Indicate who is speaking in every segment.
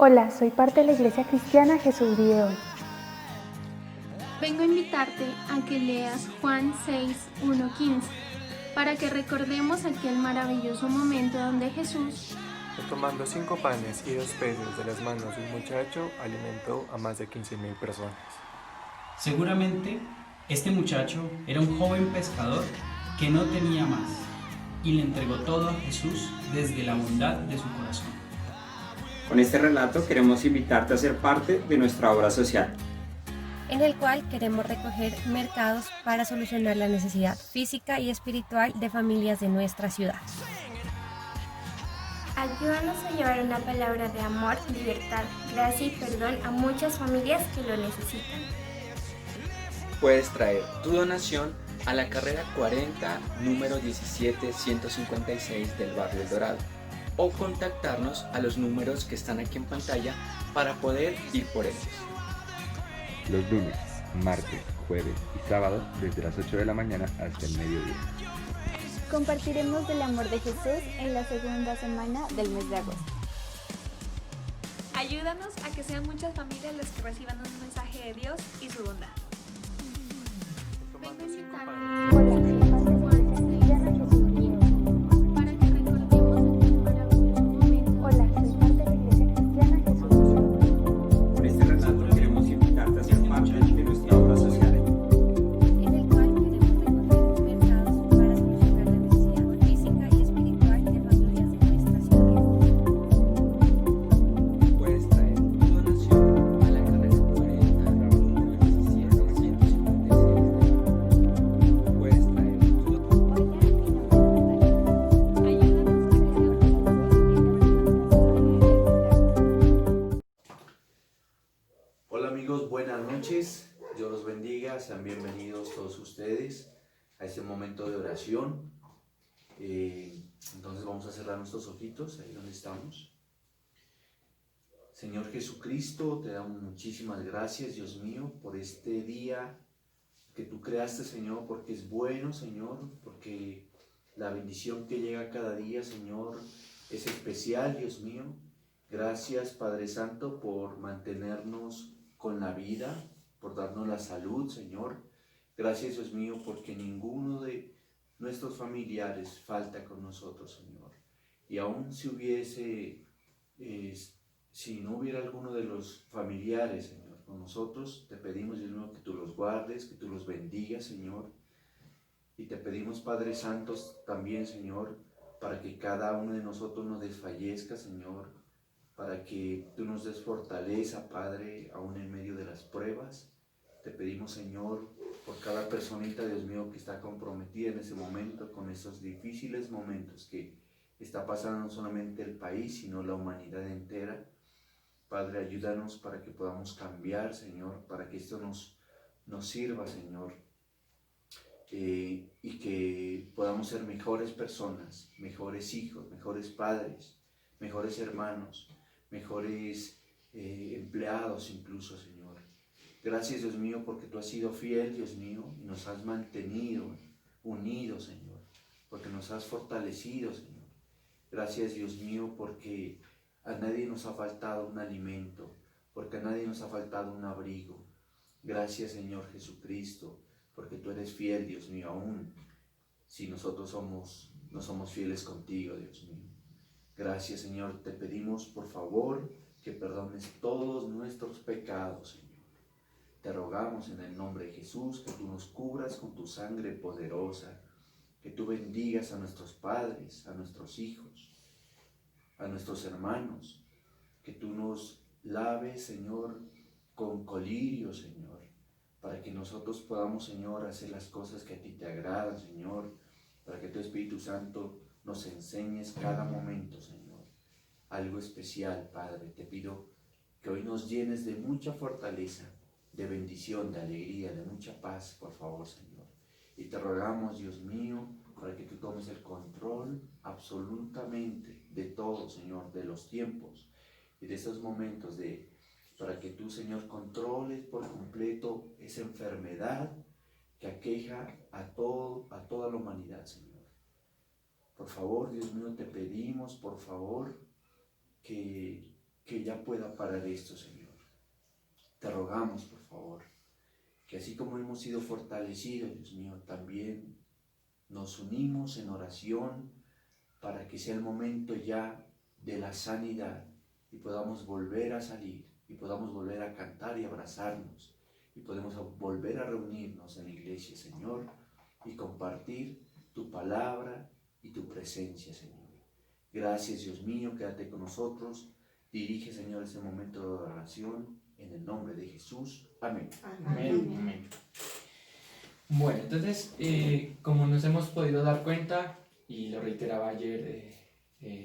Speaker 1: Hola, soy parte de la Iglesia Cristiana Jesús vive hoy.
Speaker 2: Vengo a invitarte a que leas Juan 6, 1-15, para que recordemos aquel maravilloso momento donde Jesús,
Speaker 3: Tomando 5 panes y 2 peces de las manos de un muchacho, alimentó a más de 15,000 personas.
Speaker 4: Seguramente, este muchacho era un joven pescador que no tenía más y le entregó todo a Jesús desde la bondad de su corazón.
Speaker 5: Con este relato queremos invitarte a ser parte de nuestra obra social,
Speaker 6: en el cual queremos recoger mercados para solucionar la necesidad física y espiritual de familias de nuestra ciudad.
Speaker 7: Ayúdanos a llevar una palabra de amor, libertad, gracia y perdón a muchas familias que lo necesitan.
Speaker 8: Puedes traer tu donación a la carrera 40, número 17156 del barrio El Dorado, o contactarnos a los números que están aquí en pantalla para poder ir por ellos.
Speaker 9: Los lunes, martes, jueves y sábados desde las 8 de la mañana hasta el mediodía.
Speaker 10: Compartiremos del amor de Jesús en la segunda semana del mes de agosto.
Speaker 11: Ayúdanos a que sean muchas familias las que reciban un mensaje de Dios y su bondad.
Speaker 3: Tomando 5 panes.
Speaker 1: Hola, soy parte de la Iglesia Cristiana Jesús vive hoy.
Speaker 2: para que recordemos aquel maravilloso momento.
Speaker 1: Hola, soy parte de la Iglesia Cristiana Jesús vive hoy.
Speaker 5: con este relato queremos invitarte a ser parte de nuestra obra social,
Speaker 6: En el cual queremos recoger mercados para solucionar la necesidad física y espiritual de familias de nuestra ciudad.
Speaker 8: Puedes traer tu donación a la carrera 40, número 17156. Puedes traer tu
Speaker 12: Hola amigos, buenas noches, Dios los bendiga, sean bienvenidos todos ustedes a este momento de oración. Entonces vamos a cerrar nuestros ojitos, ahí donde estamos. Señor Jesucristo, te damos muchísimas gracias, Dios mío, por este día que tú creaste, Señor, porque es bueno, Señor, porque la bendición que llega cada día, Señor, es especial, Dios mío. Gracias, Padre Santo, por mantenernos con la vida, por darnos la salud, Señor. Gracias, Dios mío, porque ninguno de nuestros familiares falta con nosotros, Señor. Y aún si no hubiera alguno de los familiares, Señor, con nosotros, te pedimos, Dios mío, que tú los guardes, que tú los bendigas, Señor. Y te pedimos, Padre Santo, también, Señor, para que cada uno de nosotros no desfallezca, Señor, para que tú nos des fortaleza, Padre, aún en medio de las pruebas. Te pedimos, Señor, por cada personita, Dios mío, que está comprometida en ese momento, con esos difíciles momentos que está pasando no solamente el país, sino la humanidad entera. Padre, ayúdanos para que podamos cambiar, Señor, para que esto nos sirva, Señor, y que podamos ser mejores personas, mejores hijos, mejores padres, mejores hermanos, mejores empleados incluso, Señor. Gracias, Dios mío, porque tú has sido fiel, Dios mío, y nos has mantenido unidos, Señor, porque nos has fortalecido, Señor. Gracias, Dios mío, porque a nadie nos ha faltado un alimento, porque a nadie nos ha faltado un abrigo. Gracias, Señor Jesucristo, porque tú eres fiel, Dios mío, aún si nosotros no somos fieles contigo, Dios mío. Gracias, Señor, te pedimos por favor que perdones todos nuestros pecados, Señor. Te rogamos en el nombre de Jesús que tú nos cubras con tu sangre poderosa, que tú bendigas a nuestros padres, a nuestros hijos, a nuestros hermanos, que tú nos laves, Señor, con colirio, Señor, para que nosotros podamos, Señor, hacer las cosas que a ti te agradan, Señor, para que tu Espíritu Santo nos enseñes cada momento, Señor, algo especial, Padre. Te pido que hoy nos llenes de mucha fortaleza, de bendición, de alegría, de mucha paz, por favor, Señor. Y te rogamos, Dios mío, para que tú tomes el control absolutamente de todo, Señor, de los tiempos y de esos momentos, para que tú, Señor, controles por completo esa enfermedad que aqueja a toda la humanidad, Señor. Por favor, Dios mío, te pedimos, por favor, que que ya pueda parar esto, Señor. Te rogamos, por favor, que así como hemos sido fortalecidos, Dios mío, también nos unimos en oración para que sea el momento ya de la sanidad y podamos volver a salir y podamos volver a cantar y abrazarnos y podemos volver a reunirnos en la iglesia, Señor, y compartir tu palabra y tu presencia, Señor. Gracias, Dios mío, quédate con nosotros. Dirige, Señor, ese momento de oración en el nombre de Jesús. Amén.
Speaker 13: Amén. Amén. Bueno, entonces, como nos hemos podido dar cuenta, y lo reiteraba ayer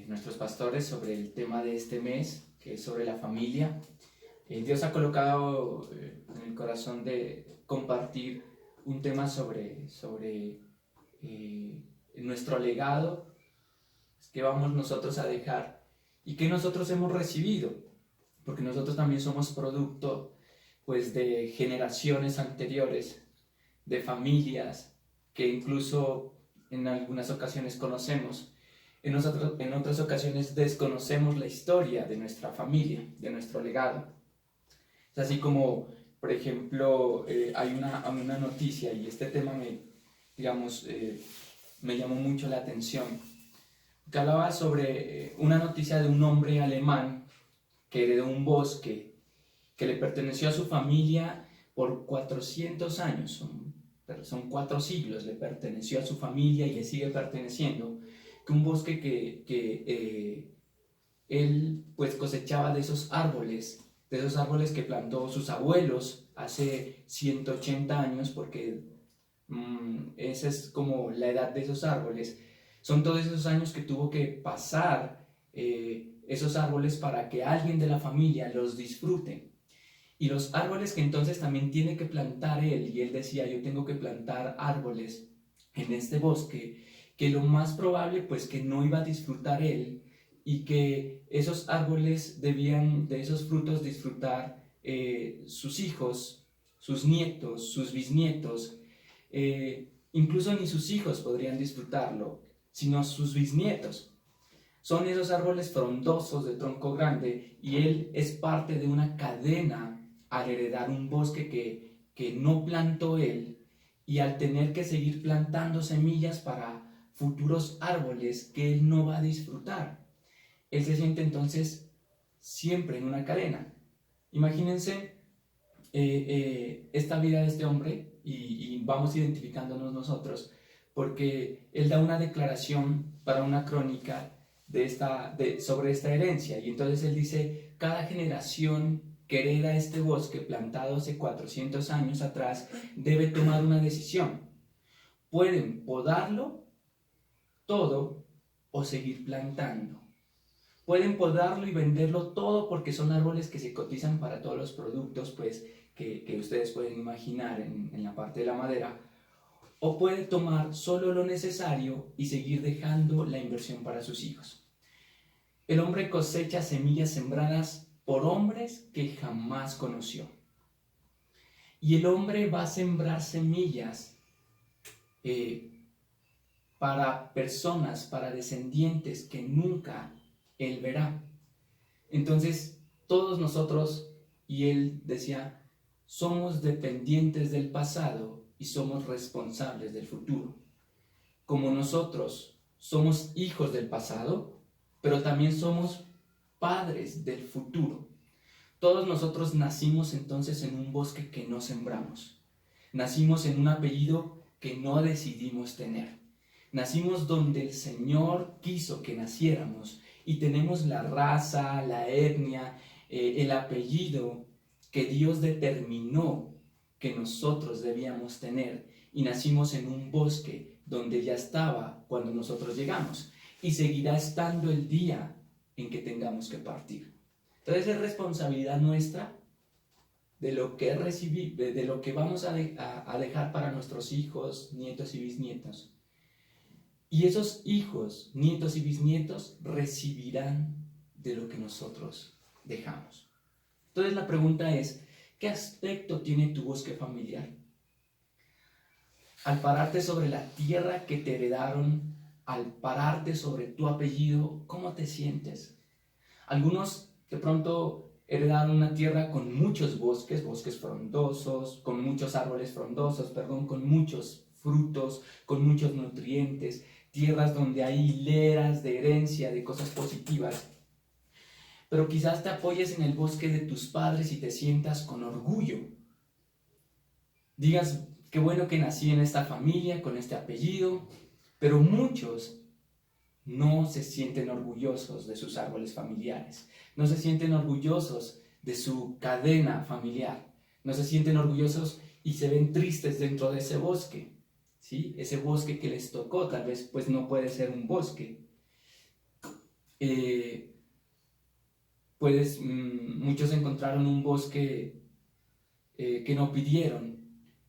Speaker 13: nuestros pastores sobre el tema de este mes, que es sobre la familia, Dios ha colocado en el corazón de compartir un tema sobre nuestro legado, que vamos nosotros a dejar y que nosotros hemos recibido, porque nosotros también somos producto pues de generaciones anteriores, de familias que incluso en algunas ocasiones conocemos, en otras ocasiones desconocemos la historia de nuestra familia, de nuestro legado. Es así como, por ejemplo, hay una noticia, y este tema me llamó mucho la atención, que hablaba sobre una noticia de un hombre alemán que heredó un bosque que le perteneció a su familia por 400 años, son 4 siglos, le perteneció a su familia y le sigue perteneciendo, que un bosque que él pues cosechaba de esos árboles que plantó sus abuelos hace 180 años, porque esa es como la edad de esos árboles. Son todos esos años que tuvo que pasar esos árboles para que alguien de la familia los disfrute. Y los árboles que entonces también tiene que plantar él, y él decía, yo tengo que plantar árboles en este bosque, que lo más probable pues que no iba a disfrutar él, y que esos árboles debían de esos frutos disfrutar sus hijos, sus nietos, sus bisnietos, incluso ni sus hijos podrían disfrutarlo, sino sus bisnietos. Son esos árboles frondosos de tronco grande, y él es parte de una cadena al heredar un bosque que no plantó él, y al tener que seguir plantando semillas para futuros árboles que él no va a disfrutar. Él se siente entonces siempre en una cadena. Imagínense esta vida de este hombre, y vamos identificándonos nosotros, porque él da una declaración para una crónica sobre esta herencia, y entonces él dice, cada generación que hereda este bosque plantado hace 400 años atrás debe tomar una decisión. Pueden podarlo todo o seguir plantando. Pueden podarlo y venderlo todo, porque son árboles que se cotizan para todos los productos pues, que ustedes pueden imaginar en la parte de la madera. O puede tomar solo lo necesario y seguir dejando la inversión para sus hijos. El hombre cosecha semillas sembradas por hombres que jamás conoció. Y el hombre va a sembrar semillas para personas, para descendientes que nunca él verá. Entonces, todos nosotros, y él decía, somos dependientes del pasado y somos responsables del futuro. Como nosotros somos hijos del pasado, pero también somos padres del futuro. Todos nosotros nacimos entonces en un bosque que no sembramos. Nacimos en un apellido que no decidimos tener. Nacimos donde el Señor quiso que naciéramos, y tenemos la raza, la etnia, el apellido que Dios determinó que nosotros debíamos tener, y nacimos en un bosque donde ya estaba cuando nosotros llegamos, y seguirá estando el día en que tengamos que partir. Entonces es responsabilidad nuestra de lo que de lo que vamos a dejar para nuestros hijos, nietos y bisnietos. Y esos hijos, nietos y bisnietos recibirán de lo que nosotros dejamos. Entonces la pregunta es, ¿qué aspecto tiene tu bosque familiar? Al pararte sobre la tierra que te heredaron, al pararte sobre tu apellido, ¿cómo te sientes? Algunos De pronto heredaron una tierra con muchos bosques, bosques frondosos, con muchos árboles frondosos, con muchos frutos, con muchos nutrientes, tierras donde hay hileras de herencia, de cosas positivas. Pero quizás te apoyes en el bosque de tus padres y te sientas con orgullo. Digas, qué bueno que nací en esta familia, con este apellido, pero muchos no se sienten orgullosos de sus árboles familiares, no se sienten orgullosos de su cadena familiar, no se sienten orgullosos y se ven tristes dentro de ese bosque, ¿sí? Ese bosque que les tocó, tal vez pues no puede ser un bosque. Muchos encontraron un bosque que no pidieron,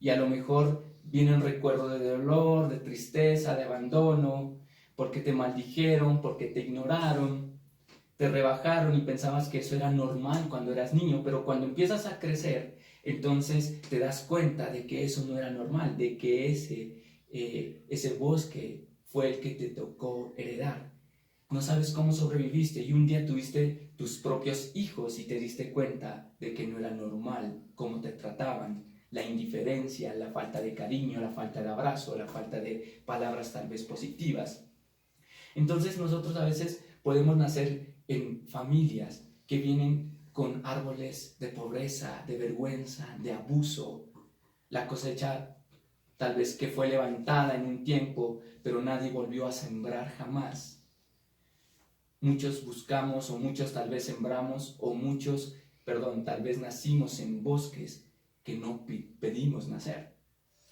Speaker 13: y a lo mejor viene un recuerdo de dolor, de tristeza, de abandono, porque te maldijeron, porque te ignoraron, te rebajaron y pensabas que eso era normal cuando eras niño, pero cuando empiezas a crecer, entonces te das cuenta de que eso no era normal, de que ese bosque fue el que te tocó heredar. No sabes cómo sobreviviste y un día tuviste tus propios hijos y te diste cuenta de que no era normal cómo te trataban, la indiferencia, la falta de cariño, la falta de abrazo, la falta de palabras tal vez positivas. Entonces nosotros a veces podemos nacer en familias que vienen con árboles de pobreza, de vergüenza, de abuso. La cosecha tal vez que fue levantada en un tiempo, pero nadie volvió a sembrar jamás. Muchos buscamos, o muchos tal vez sembramos, tal vez nacimos en bosques que no pedimos nacer.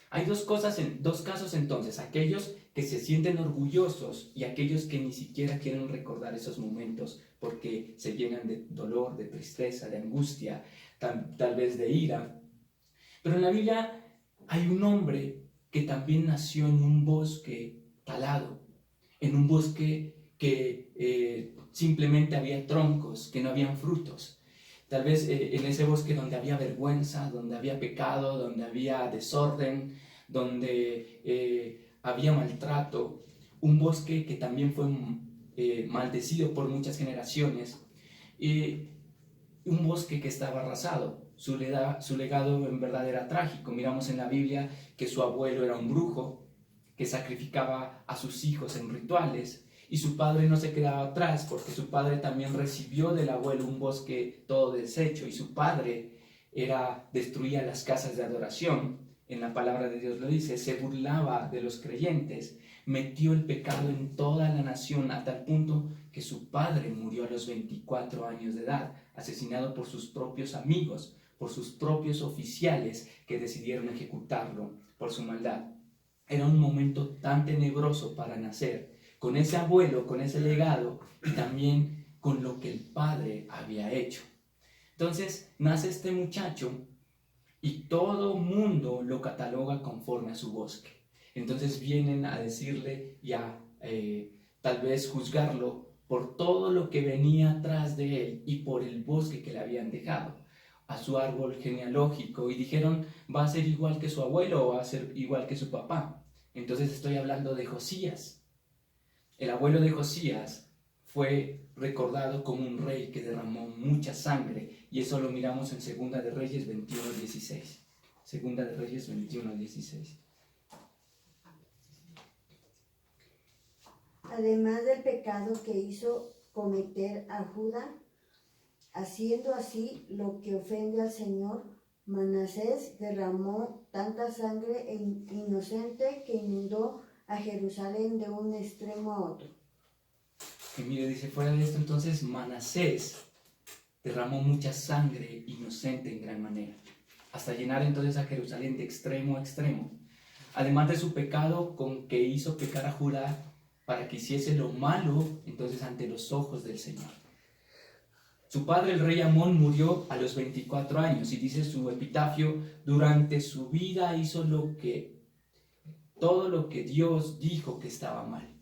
Speaker 13: Hay dos casos entonces, aquellos que se sienten orgullosos y aquellos que ni siquiera quieren recordar esos momentos porque se llenan de dolor, de tristeza, de angustia, tal vez de ira. Pero en la Biblia hay un hombre que también nació en un bosque talado, en un bosque que simplemente había troncos, que no habían frutos. Tal vez en ese bosque donde había vergüenza, donde había pecado, donde había desorden, donde había maltrato, un bosque que también fue maldecido por muchas generaciones, un bosque que estaba arrasado. Su legado en verdad era trágico. Miramos en la Biblia que su abuelo era un brujo, que sacrificaba a sus hijos en rituales, y su padre no se quedaba atrás porque su padre también recibió del abuelo un bosque todo deshecho, y su padre destruía las casas de adoración. En la palabra de Dios lo dice, se burlaba de los creyentes, metió el pecado en toda la nación a tal punto que su padre murió a los 24 años de edad, asesinado por sus propios amigos, por sus propios oficiales que decidieron ejecutarlo por su maldad. Era un momento tan tenebroso para nacer, con ese abuelo, con ese legado y también con lo que el padre había hecho. Entonces nace este muchacho y todo mundo lo cataloga conforme a su bosque. Entonces vienen a decirle y a tal vez juzgarlo por todo lo que venía atrás de él y por el bosque que le habían dejado, a su árbol genealógico, y dijeron, va a ser igual que su abuelo o va a ser igual que su papá. Entonces estoy hablando de Josías. El abuelo de Josías fue recordado como un rey que derramó mucha sangre, y eso lo miramos en Segunda de Reyes 21:16. Segunda de Reyes 21:16.
Speaker 14: Además del pecado que hizo cometer a Judá, haciendo así lo que ofende al Señor, Manasés derramó tanta sangre inocente que inundó a Jerusalén de un extremo a otro.
Speaker 13: Y mire, dice, fuera de esto entonces Manasés derramó mucha sangre inocente en gran manera, hasta llenar entonces a Jerusalén de extremo a extremo. Además de su pecado con que hizo pecar a Judá para que hiciese lo malo entonces ante los ojos del Señor. Su padre, el rey Amón, murió a los 24 años y dice su epitafio, durante su vida hizo todo lo que Dios dijo que estaba mal.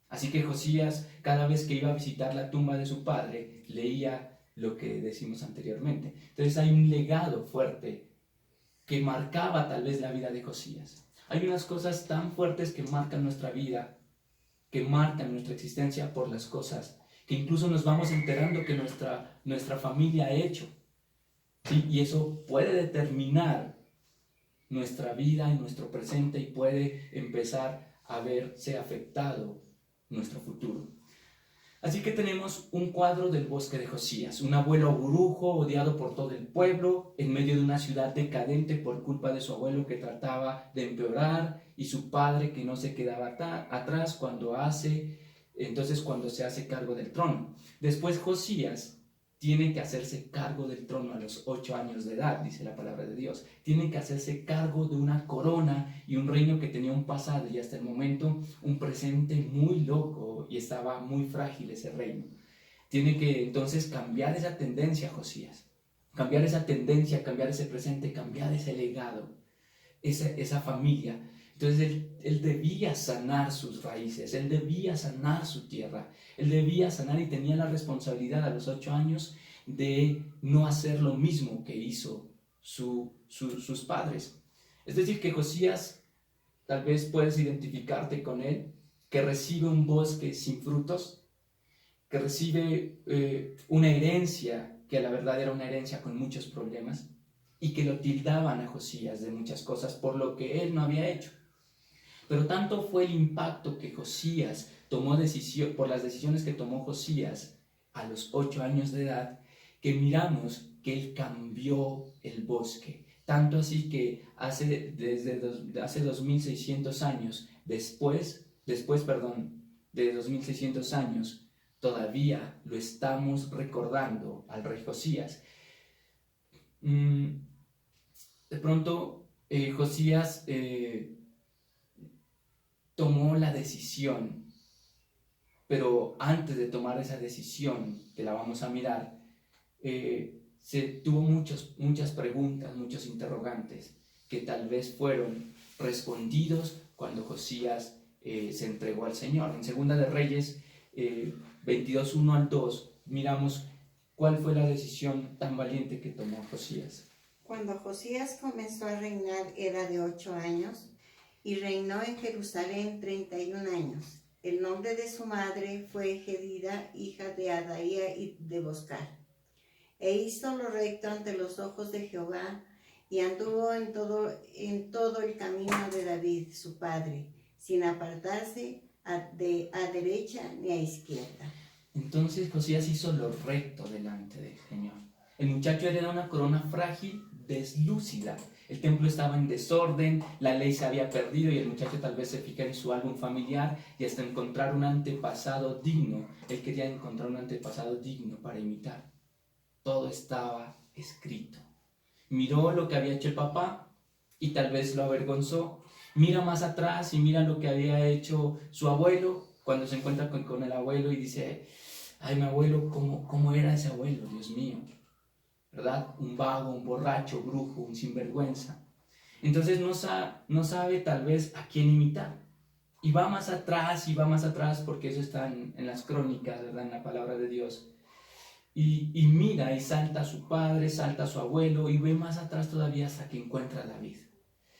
Speaker 13: Así que Josías, cada vez que iba a visitar la tumba de su padre, leía lo que decimos anteriormente. Entonces hay un legado fuerte que marcaba tal vez la vida de Josías. Hay unas cosas tan fuertes que marcan nuestra vida, que marcan nuestra existencia por las cosas que incluso nos vamos enterando que nuestra familia ha hecho. ¿Sí? Y eso puede determinar nuestra vida y nuestro presente y puede empezar a verse afectado nuestro futuro. Así que tenemos un cuadro del bosque de Josías, un abuelo brujo odiado por todo el pueblo, en medio de una ciudad decadente por culpa de su abuelo que trataba de empeorar y su padre que no se quedaba atrás cuando se hace cargo del trono. Después Josías tiene que hacerse cargo del trono a los 8 años de edad, dice la palabra de Dios. Tiene que hacerse cargo de una corona y un reino que tenía un pasado y hasta el momento un presente muy loco y estaba muy frágil ese reino. Tiene que entonces cambiar esa tendencia, Josías. Cambiar esa tendencia, cambiar ese presente, cambiar ese legado, esa familia. Entonces él debía sanar sus raíces, él debía sanar su tierra, él debía sanar y tenía la responsabilidad a los 8 años de no hacer lo mismo que hizo sus padres. Es decir, que Josías, tal vez puedes identificarte con él, que recibe un bosque sin frutos, que recibe una herencia, que a la verdad era una herencia con muchos problemas, y que lo tildaban a Josías de muchas cosas por lo que él no había hecho. Pero tanto fue el impacto que Josías tomó por las decisiones que tomó Josías a los 8 años de edad, que miramos que él cambió el bosque. Tanto así que hace 2600 años, después de 2600 años, todavía lo estamos recordando al rey Josías. De pronto, Josías tomó la decisión, pero antes de tomar esa decisión, que la vamos a mirar, se tuvo muchas preguntas, muchos interrogantes, que tal vez fueron respondidos cuando Josías se entregó al Señor. En Segunda de Reyes 22, 1 al 2, miramos cuál fue la decisión tan valiente que tomó Josías.
Speaker 15: Cuando Josías comenzó a reinar era de 8 años, y reinó en Jerusalén 31 años. El nombre de su madre fue Jedida, hija de Adaía y de Boscar. E hizo lo recto ante los ojos de Jehová, y anduvo en todo el camino de David, su padre, sin apartarse a derecha ni a izquierda.
Speaker 13: Entonces Josías hizo lo recto delante del Señor. El muchacho heredó una corona frágil, deslúcida. El templo estaba en desorden, la ley se había perdido y el muchacho tal vez se fija en su álbum familiar y hasta encontrar un antepasado digno. Él quería encontrar un antepasado digno para imitar. Todo estaba escrito. Miró lo que había hecho el papá y tal vez lo avergonzó. Mira más atrás y mira lo que había hecho su abuelo cuando se encuentra con el abuelo y dice: ay, mi abuelo, ¿cómo era ese abuelo? Dios mío, ¿verdad? Un vago, un borracho, brujo, un sinvergüenza. Entonces no sabe tal vez a quién imitar. Y va más atrás porque eso está en las crónicas, ¿verdad? En la palabra de Dios. Y mira y salta a su padre, salta a su abuelo y ve más atrás todavía hasta que encuentra a David.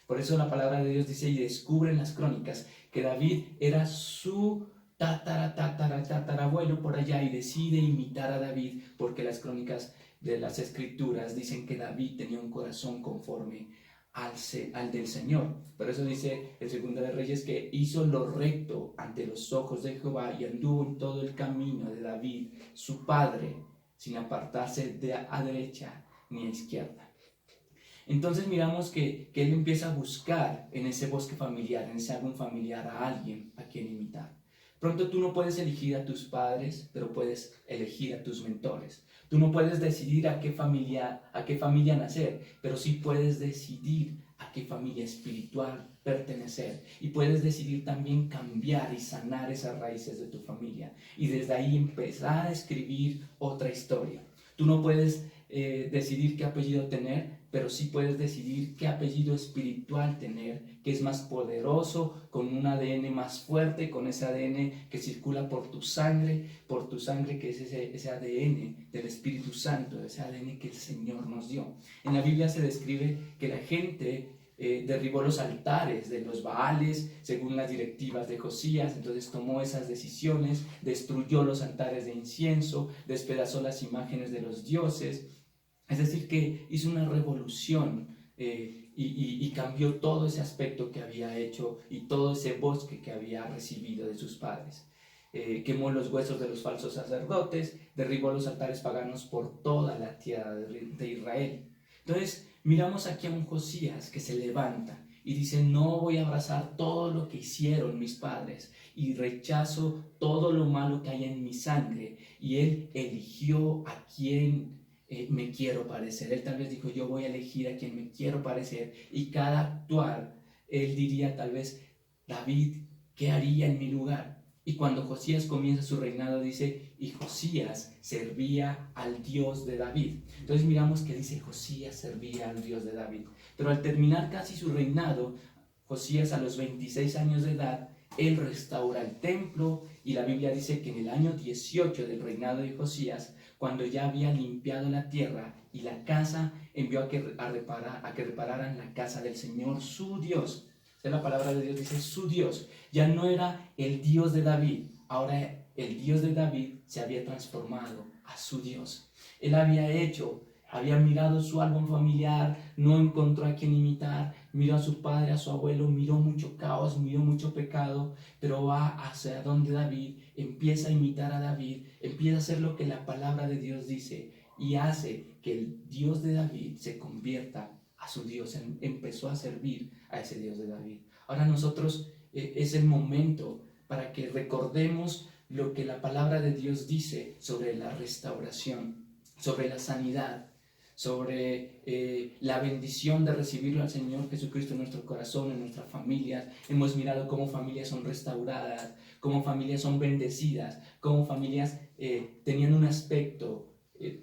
Speaker 13: Por eso la palabra de Dios dice y descubre en las crónicas que David era su tatarabuelo por allá y decide imitar a David porque las crónicas de las escrituras dicen que David tenía un corazón conforme al del Señor. Por eso dice el Segunda de Reyes que hizo lo recto ante los ojos de Jehová y anduvo en todo el camino de David, su padre, sin apartarse a derecha ni a izquierda. Entonces miramos que él empieza a buscar en ese bosque familiar, en ese álbum familiar, a alguien a quien imitar. Pronto tú no puedes elegir a tus padres, pero puedes elegir a tus mentores. Tú no puedes decidir a qué familia nacer, pero sí puedes decidir a qué familia espiritual pertenecer. Y puedes decidir también cambiar y sanar esas raíces de tu familia. Y desde ahí empezar a escribir otra historia. Tú no puedes decidir qué apellido tener, pero sí puedes decidir qué apellido espiritual tener, que es más poderoso, con un ADN más fuerte, con ese ADN que circula por tu sangre que es ese ADN del Espíritu Santo, ese ADN que el Señor nos dio. En la Biblia se describe que la gente derribó los altares de los Baales según las directivas de Josías. Entonces tomó esas decisiones, destruyó los altares de incienso, despedazó las imágenes de los dioses. Es decir, que hizo una revolución y cambió todo ese aspecto que había hecho y todo ese bosque que había recibido de sus padres. Quemó los huesos de los falsos sacerdotes, derribó los altares paganos por toda la tierra de Israel. Entonces miramos aquí a un Josías que se levanta y dice: no voy a abrazar todo lo que hicieron mis padres y rechazo todo lo malo que hay en mi sangre. Y él eligió a quien me quiero parecer. Él tal vez dijo: yo voy a elegir a quien me quiero parecer. Y cada actuar, él diría tal vez: David, ¿qué haría en mi lugar? Y cuando Josías comienza su reinado dice: y Josías servía al Dios de David. Entonces miramos que dice: Josías servía al Dios de David. Pero al terminar casi su reinado, Josías a los 26 años de edad, él restaura el templo, y la Biblia dice que en el año 18 del reinado de Josías, cuando ya había limpiado la tierra y la casa, envió a que repararan la casa del Señor, su Dios. La palabra de Dios dice su Dios. Ya no era el Dios de David, ahora el Dios de David se había transformado a su Dios. Él había mirado su árbol familiar, no encontró a quien imitar, miró a su padre, a su abuelo, miró mucho caos, miró mucho pecado, pero va hacia donde David, empieza a imitar a David, empieza a hacer lo que la palabra de Dios dice y hace que el Dios de David se convierta a su Dios. Empezó a servir a ese Dios de David. Ahora nosotros es el momento para que recordemos lo que la palabra de Dios dice sobre la restauración, sobre la sanidad, sobre la bendición de recibirlo al Señor Jesucristo en nuestro corazón, en nuestras familias. Hemos mirado cómo familias son restauradas, cómo familias son bendecidas, cómo familias tenían un aspecto,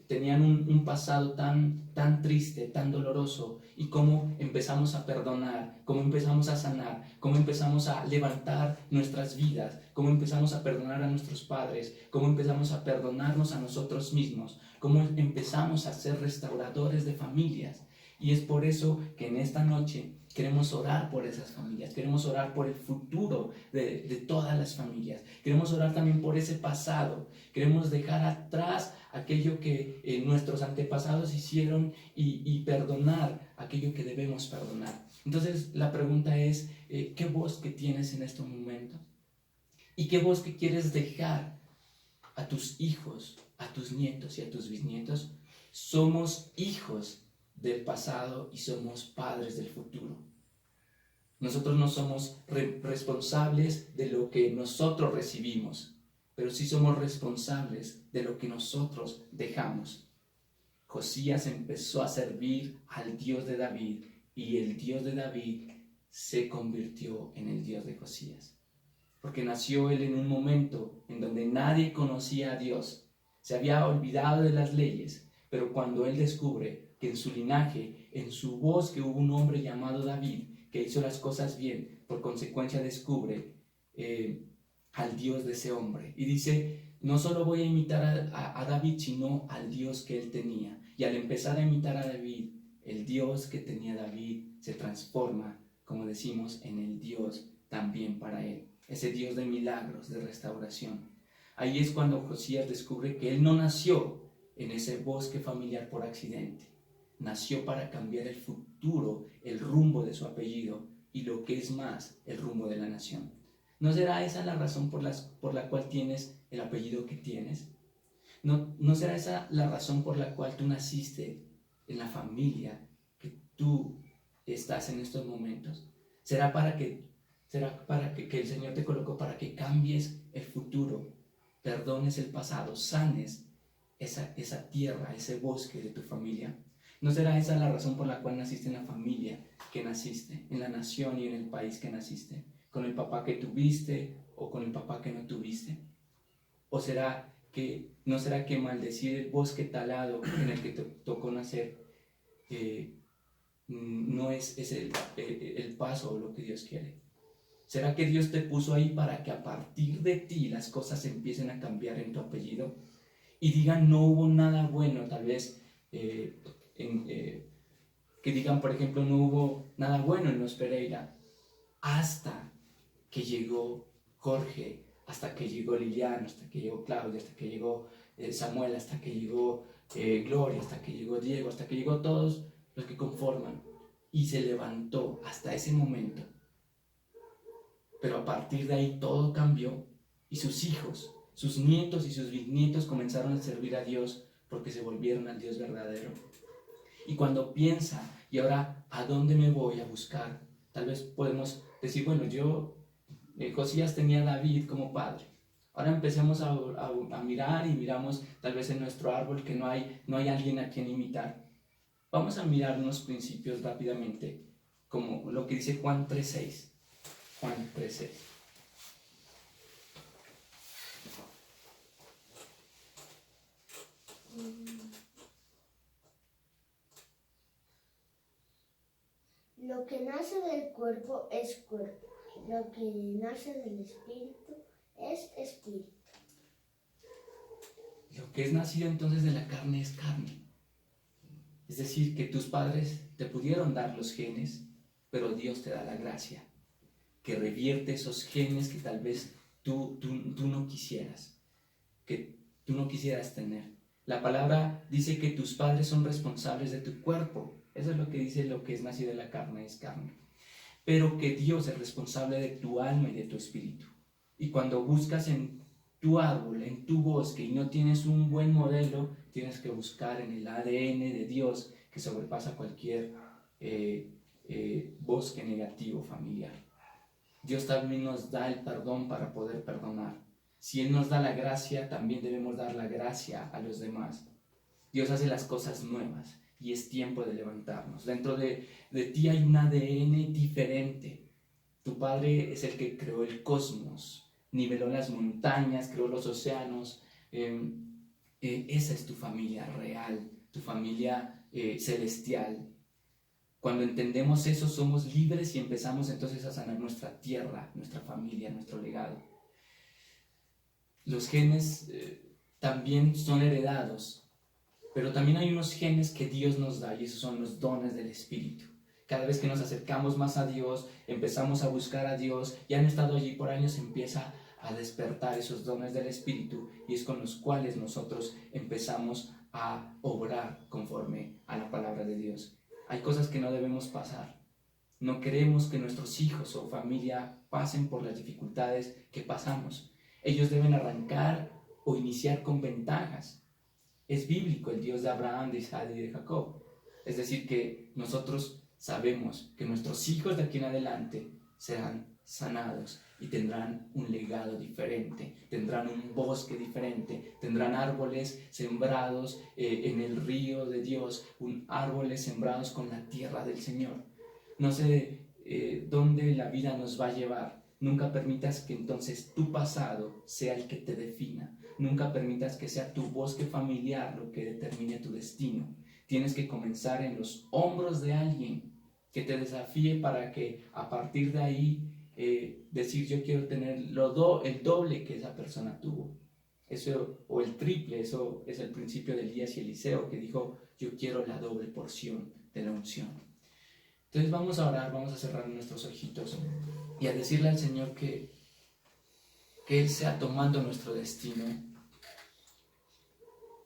Speaker 13: tenían un pasado tan triste, tan doloroso, y cómo empezamos a perdonar, cómo empezamos a sanar, cómo empezamos a levantar nuestras vidas, cómo empezamos a perdonar a nuestros padres, cómo empezamos a perdonarnos a nosotros mismos, cómo empezamos a ser restauradores de familias. Y es por eso que en esta noche queremos orar por esas familias, queremos orar por el futuro de todas las familias, queremos orar también por ese pasado, queremos dejar atrás aquello que nuestros antepasados hicieron y perdonar aquello que debemos perdonar. Entonces la pregunta es, ¿qué bosque tienes en este momento? ¿Y qué bosque quieres dejar a tus hijos, a tus nietos y a tus bisnietos? Somos hijos del pasado y somos padres del futuro. Nosotros no somos responsables de lo que nosotros recibimos, pero sí somos responsables de lo que nosotros dejamos. Josías empezó a servir al Dios de David y el Dios de David se convirtió en el Dios de Josías. Porque nació él en un momento en donde nadie conocía a Dios, se había olvidado de las leyes, pero cuando él descubre que en su linaje, en su bosque hubo un hombre llamado David que hizo las cosas bien, por consecuencia descubre al Dios de ese hombre y dice: no solo voy a imitar a David, sino al Dios que él tenía. Y al empezar a imitar a David, el Dios que tenía David se transforma, como decimos, en el Dios también para él, ese Dios de milagros, de restauración. Ahí es cuando Josías descubre que él no nació en ese bosque familiar por accidente. Nació para cambiar el futuro, el rumbo de su apellido y, lo que es más, el rumbo de la nación. ¿No será esa la razón por la cual tienes el apellido que tienes? ¿No será esa la razón por la cual tú naciste en la familia que tú estás en estos momentos? ¿Será para que el Señor te colocó para que cambies el futuro, perdones el pasado, sanes esa tierra, ese bosque de tu familia? ¿No será esa la razón por la cual naciste en la familia que naciste, en la nación y en el país que naciste, con el papá que tuviste o con el papá que no tuviste? ¿O no será que maldecir el bosque talado en el que te tocó nacer no es el paso o lo que Dios quiere? ¿Será que Dios te puso ahí para que a partir de ti las cosas empiecen a cambiar en tu apellido y digan: no hubo nada bueno tal vez que digan, por ejemplo, no hubo nada bueno en los Pereira, hasta que llegó Jorge, hasta que llegó Liliana, hasta que llegó Claudia, hasta que llegó Samuel, hasta que llegó Gloria, hasta que llegó Diego, hasta que llegó todos los que conforman, y se levantó hasta ese momento. Pero a partir de ahí todo cambió, y sus hijos, sus nietos y sus bisnietos comenzaron a servir a Dios porque se volvieron al Dios verdadero. Y cuando piensa, y ahora, ¿a dónde me voy a buscar? Tal vez podemos decir, bueno, Josías tenía a David como padre. Ahora empecemos a mirar y miramos tal vez en nuestro árbol que no hay alguien a quien imitar. Vamos a mirar unos principios rápidamente, como lo que dice Juan 3:6. Juan 3:6.
Speaker 16: Lo que nace del cuerpo es cuerpo, lo que nace del espíritu es espíritu.
Speaker 13: Lo que es nacido entonces de la carne es carne. Es decir, que tus padres te pudieron dar los genes, pero Dios te da la gracia, que revierte esos genes que tal vez tú no quisieras, que tú no quisieras tener. La palabra dice que tus padres son responsables de tu cuerpo. Eso es lo que dice, lo que es nacido de la carne es carne. Pero que Dios es responsable de tu alma y de tu espíritu. Y cuando buscas en tu árbol, en tu bosque, y no tienes un buen modelo, tienes que buscar en el ADN de Dios, que sobrepasa cualquier bosque negativo familiar. Dios también nos da el perdón para poder perdonar. Si Él nos da la gracia, también debemos dar la gracia a los demás. Dios hace las cosas nuevas y es tiempo de levantarnos. Dentro de ti hay un ADN diferente. Tu Padre es el que creó el cosmos, niveló las montañas, creó los océanos. Esa es tu familia real, tu familia celestial. Cuando entendemos eso, somos libres y empezamos entonces a sanar nuestra tierra, nuestra familia, nuestro legado. Los genes también son heredados, pero también hay unos genes que Dios nos da, y esos son los dones del Espíritu. Cada vez que nos acercamos más a Dios, empezamos a buscar a Dios, y han estado allí por años, empieza a despertar esos dones del Espíritu, y es con los cuales nosotros empezamos a obrar conforme a la palabra de Dios. Hay cosas que no debemos pasar. No queremos que nuestros hijos o familia pasen por las dificultades que pasamos. Ellos deben arrancar o iniciar con ventajas. Es bíblico el Dios de Abraham, de Isaac y de Jacob. Es decir, que nosotros sabemos que nuestros hijos de aquí en adelante serán sanados y tendrán un legado diferente, tendrán un bosque diferente, tendrán árboles sembrados en el río de Dios, árboles sembrados con la tierra del Señor. No sé dónde la vida nos va a llevar. Nunca permitas que entonces tu pasado sea el que te defina. Nunca permitas que sea tu bosque familiar lo que determine tu destino. Tienes que comenzar en los hombros de alguien que te desafíe para que a partir de ahí decir yo quiero tener el doble que esa persona tuvo. Eso, o el triple, eso es el principio de Elías y Eliseo, que dijo yo quiero la doble porción de la unción. Entonces vamos a orar, vamos a cerrar nuestros ojitos y a decirle al Señor que Él sea tomando nuestro destino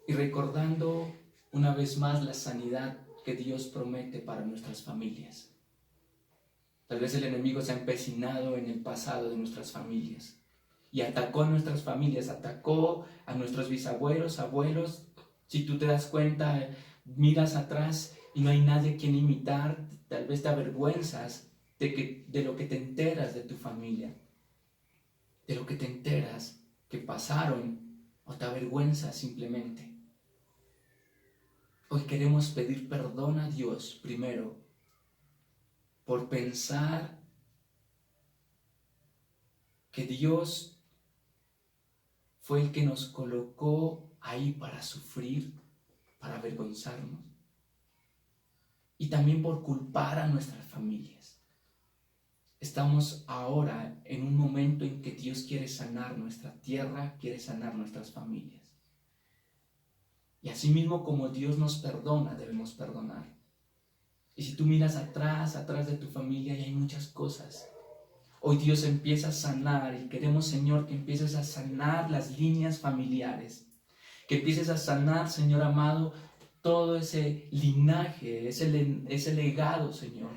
Speaker 13: y recordando una vez más la sanidad que Dios promete para nuestras familias. Tal vez el enemigo se ha empecinado en el pasado de nuestras familias y atacó a nuestras familias, atacó a nuestros bisabuelos, abuelos. Si tú te das cuenta, miras atrás y no hay nadie a quien imitar, tal vez te avergüenzas de lo que te enteras de tu familia, de lo que te enteras que pasaron, o te avergüenzas simplemente. Hoy queremos pedir perdón a Dios primero por pensar que Dios fue el que nos colocó ahí para sufrir, para avergonzarnos, y también por culpar a nuestras familias. Estamos ahora en un momento en que Dios quiere sanar nuestra tierra, quiere sanar nuestras familias. Y así mismo como Dios nos perdona, debemos perdonar. Y si tú miras atrás de tu familia, y hay muchas cosas. Hoy Dios empieza a sanar y queremos, Señor, que empieces a sanar las líneas familiares. Que empieces a sanar, Señor amado, todo ese linaje, ese legado, Señor.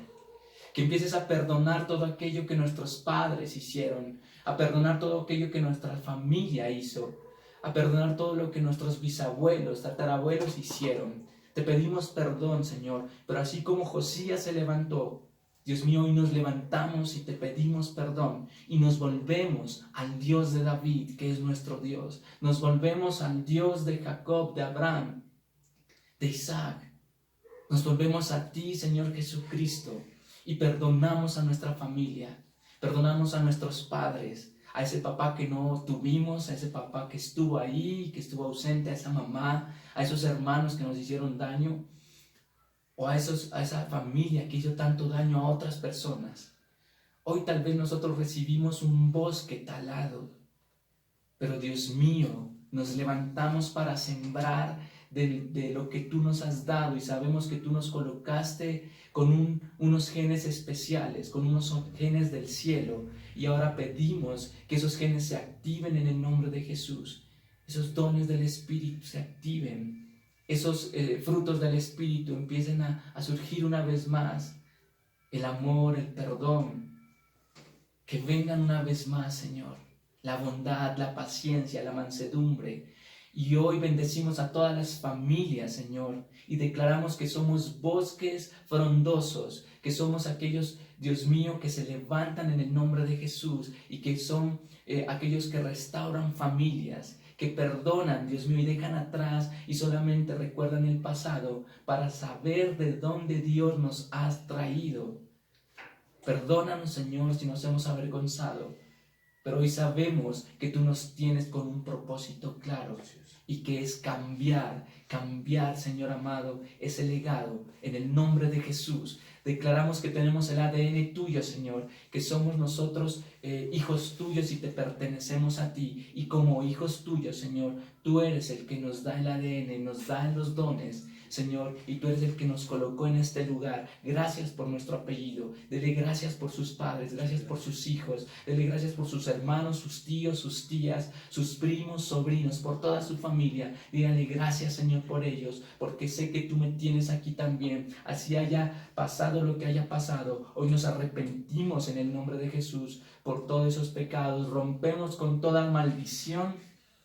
Speaker 13: Que empieces a perdonar todo aquello que nuestros padres hicieron, a perdonar todo aquello que nuestra familia hizo, a perdonar todo lo que nuestros bisabuelos, tatarabuelos hicieron. Te pedimos perdón, Señor, pero así como Josías se levantó, Dios mío, hoy nos levantamos y te pedimos perdón y nos volvemos al Dios de David, que es nuestro Dios. Nos volvemos al Dios de Jacob, de Abraham, de Isaac. Nos volvemos a ti, Señor Jesucristo, y perdonamos a nuestra familia, perdonamos a nuestros padres, a ese papá que no tuvimos, a ese papá que estuvo ahí, que estuvo ausente, a esa mamá, a esos hermanos que nos hicieron daño, o a esa familia que hizo tanto daño a otras personas. Hoy tal vez nosotros recibimos un bosque talado, pero Dios mío, nos levantamos para sembrar de lo que tú nos has dado y sabemos que tú nos colocaste con unos genes especiales, con unos genes del cielo, y ahora pedimos que esos genes se activen en el nombre de Jesús, esos dones del Espíritu se activen, esos frutos del Espíritu empiecen a surgir una vez más, el amor, el perdón, que vengan una vez más, Señor, la bondad, la paciencia, la mansedumbre. Y hoy bendecimos a todas las familias, Señor, y declaramos que somos bosques frondosos, que somos aquellos, Dios mío, que se levantan en el nombre de Jesús y que son aquellos que restauran familias, que perdonan, Dios mío, y dejan atrás y solamente recuerdan el pasado para saber de dónde Dios nos ha traído. Perdónanos, Señor, si nos hemos avergonzado, pero hoy sabemos que tú nos tienes con un propósito claro y que es cambiar, Señor amado, ese legado en el nombre de Jesús. Declaramos que tenemos el ADN tuyo, Señor, que somos nosotros hijos tuyos y te pertenecemos a ti. Y como hijos tuyos, Señor, tú eres el que nos da el ADN, nos da los dones, Señor, y tú eres el que nos colocó en este lugar. Gracias por nuestro apellido. Dele gracias por sus padres, gracias por sus hijos, dele gracias por sus hermanos, sus tíos, sus tías, sus primos, sobrinos, por toda su familia. Díganle gracias, Señor, por ellos, porque sé que tú me tienes aquí también. Así haya pasado lo que haya pasado, hoy nos arrepentimos en el nombre de Jesús por todos esos pecados. Rompemos con toda maldición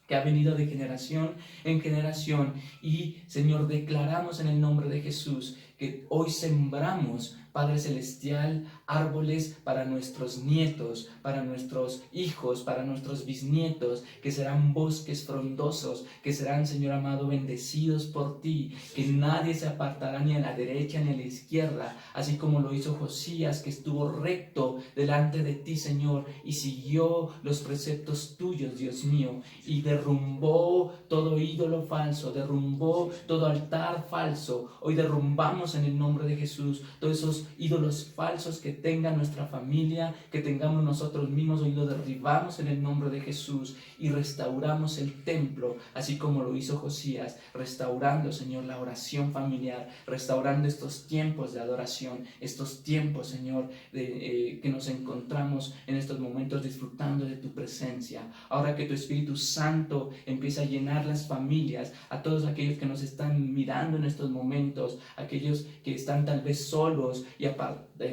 Speaker 13: que ha venido de generación en generación. Y, Señor, declaramos en el nombre de Jesús que hoy sembramos, Padre Celestial, árboles para nuestros nietos, para nuestros hijos, para nuestros bisnietos, que serán bosques frondosos, que serán, Señor amado, bendecidos por ti, que nadie se apartará ni a la derecha ni a la izquierda, así como lo hizo Josías, que estuvo recto delante de ti, Señor, y siguió los preceptos tuyos, Dios mío, y derrumbó todo ídolo falso, derrumbó todo altar falso. Hoy derrumbamos en el nombre de Jesús todos esos ídolos falsos que tenga nuestra familia, que tengamos nosotros mismos. Hoy lo derribamos en el nombre de Jesús y restauramos el templo, así como lo hizo Josías, restaurando, Señor, la oración familiar, restaurando estos tiempos de adoración, estos tiempos, Señor, que nos encontramos en estos momentos disfrutando de tu presencia. Ahora que tu Espíritu Santo empieza a llenar las familias, a todos aquellos que nos están mirando en estos momentos, aquellos que están tal vez solos y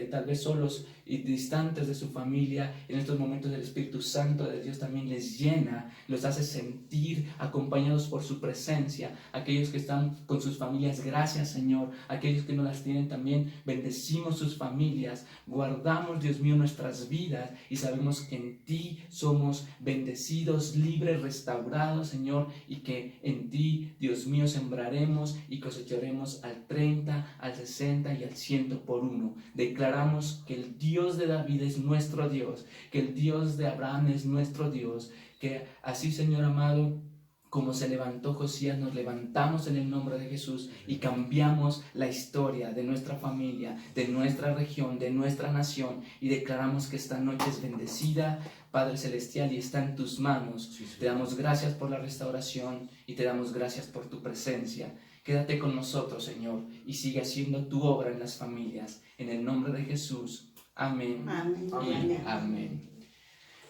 Speaker 13: tal vez solos y distantes de su familia, en estos momentos el Espíritu Santo de Dios también les llena, los hace sentir acompañados por su presencia. Aquellos que están con sus familias, gracias, Señor. Aquellos que no las tienen también, bendecimos sus familias, guardamos, Dios mío, nuestras vidas y sabemos que en ti somos bendecidos, libres, restaurados, Señor, y que en ti, Dios mío, sembraremos y cosecharemos al 30, al 60 y al 100 por uno. Declaramos que el Dios de David es nuestro Dios, que el Dios de Abraham es nuestro Dios, que así, Señor amado, como se levantó Josías, nos levantamos en el nombre de Jesús y cambiamos la historia de nuestra familia, de nuestra región, de nuestra nación, y declaramos que esta noche es bendecida, Padre Celestial, y está en tus manos. Te damos gracias por la restauración y te damos gracias por tu presencia. Quédate con nosotros, Señor, y sigue haciendo tu obra en las familias. En el nombre de Jesús. Amén.
Speaker 15: Amén.
Speaker 13: Y amén.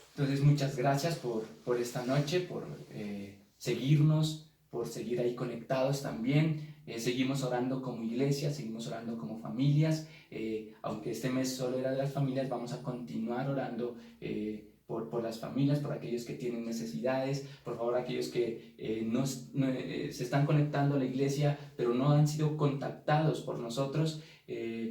Speaker 13: Entonces, muchas gracias por esta noche, por seguirnos, por seguir ahí conectados también. Seguimos orando como iglesia, seguimos orando como familias. Aunque este mes solo era de las familias, vamos a continuar orando por las familias, por aquellos que tienen necesidades, por favor aquellos que se están conectando a la iglesia pero no han sido contactados por nosotros.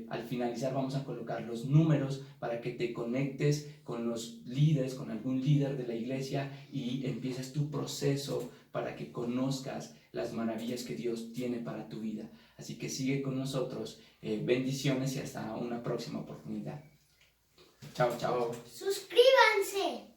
Speaker 13: Al finalizar vamos a colocar los números para que te conectes con los líderes, con algún líder de la iglesia y empieces tu proceso para que conozcas las maravillas que Dios tiene para tu vida. Así que sigue con nosotros. Bendiciones y hasta una próxima oportunidad. Chao, chao.
Speaker 16: Suscríbanse.